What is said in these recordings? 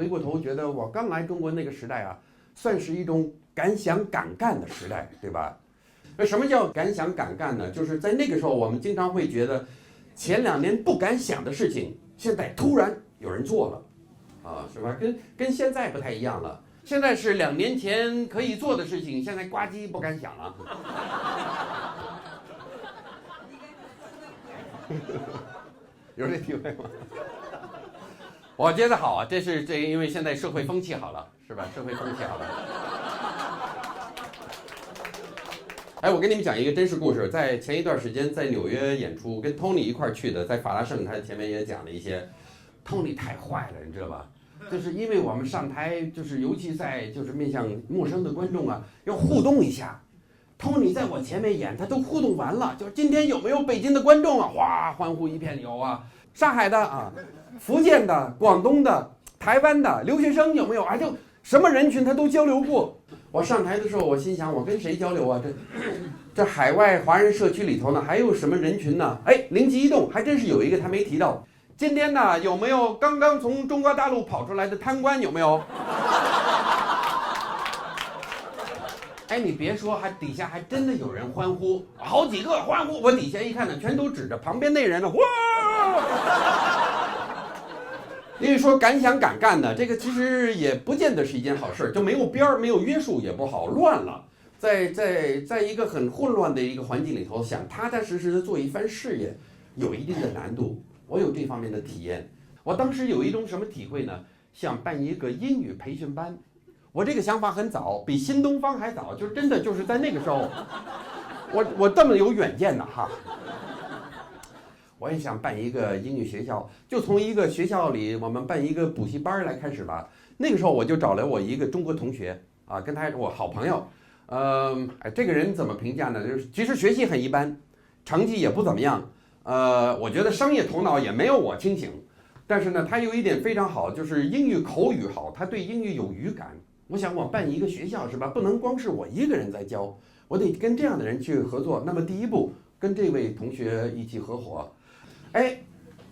回过头觉得我刚来中国那个时代啊，算是一种敢想敢干的时代，对吧？那什么叫敢想敢干呢？就是在那个时候，我们经常会觉得前2年不敢想的事情，现在突然有人做了，啊，是吧？跟现在不太一样了。现在是2年前可以做的事情，现在呱唧不敢想了。有这体会吗？我觉得好啊，这因为现在社会风气好了，是吧？社会风气好了。哎，我跟你们讲一个真实故事，在前一段时间在纽约演出，跟 Tony 一块去的，在法拉盛他前面也讲了一些。Tony 太坏了，你知道吧？就是因为我们上台，就是尤其在就是面向陌生的观众啊，要互动一下。Tony 在我前面演，他都互动完了，就是今天有没有北京的观众啊？哗，欢呼一片，有啊。上海的啊，福建的、广东的、台湾的留学生有没有啊？就什么人群他都交流过。我上台的时候，我心想，我跟谁交流啊？这海外华人社区里头呢，还有什么人群呢？哎，灵机一动，还真是有一个他没提到。今天呢，有没有刚刚从中国大陆跑出来的贪官？有没有？哎，你别说，底下还真的有人欢呼，好几个欢呼。我底下一看呢，全都指着旁边那人了，哇！因为说敢想敢干呢，这个其实也不见得是一件好事，就没有边儿、没有约束也不好，乱了。在一个很混乱的一个环境里头，想踏踏实实的做一番事业，有一定的难度。我有这方面的体验。我当时有一种什么体会呢？想办一个英语培训班。我这个想法很早，比新东方还早，就真的就是在那个时候，我这么有远见呢哈。我也想办一个英语学校，就从一个学校里我们办一个补习班来开始吧。那个时候我就找了我一个中国同学啊，跟他我好朋友，这个人怎么评价呢？就是其实学习很一般，成绩也不怎么样，我觉得商业头脑也没有我清醒，但是呢，他有一点非常好，就是英语口语好，他对英语有语感。我想我办一个学校是吧？不能光是我一个人在教，我得跟这样的人去合作。那么第一步，跟这位同学一起合伙，哎，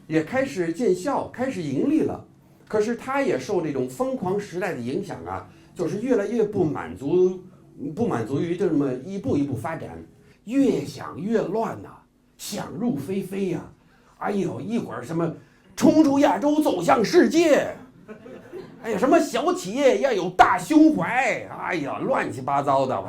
也开始见效，开始盈利了。可是他也受这种疯狂时代的影响啊，就是越来越不满足于这么一步一步发展，越想越乱呐，想入非非呀。哎呦，一会儿什么冲出亚洲走向世界。哎呀，什么小企业要有大胸怀，哎呀，乱七八糟的，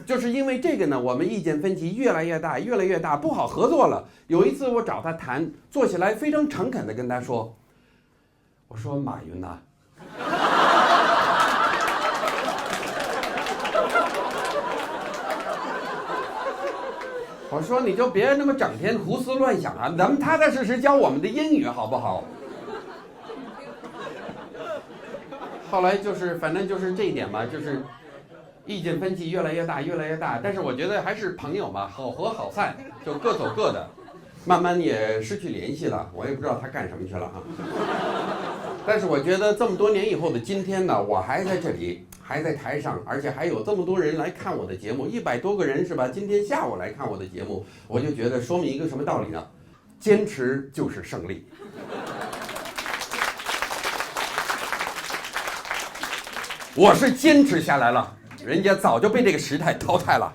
就是因为这个呢，我们意见分歧越来越大，越来越大，不好合作了。有一次我找他谈，坐起来非常诚恳地跟他说：“我说马云呐，我说你就别那么整天胡思乱想啊，咱们踏踏实实教我们的英语好不好？”后来就是反正就是这一点吧，就是意见分歧越来越大，越来越大。但是我觉得还是朋友嘛，好合好散，就各走各的，慢慢也失去联系了。我也不知道他干什么去了哈。但是我觉得这么多年以后的今天呢，我还在这里，还在台上，而且还有这么多人来看我的节目，100多个人是吧？今天下午来看我的节目，我就觉得说明一个什么道理呢？坚持就是胜利。我是坚持下来了，人家早就被这个时代淘汰了。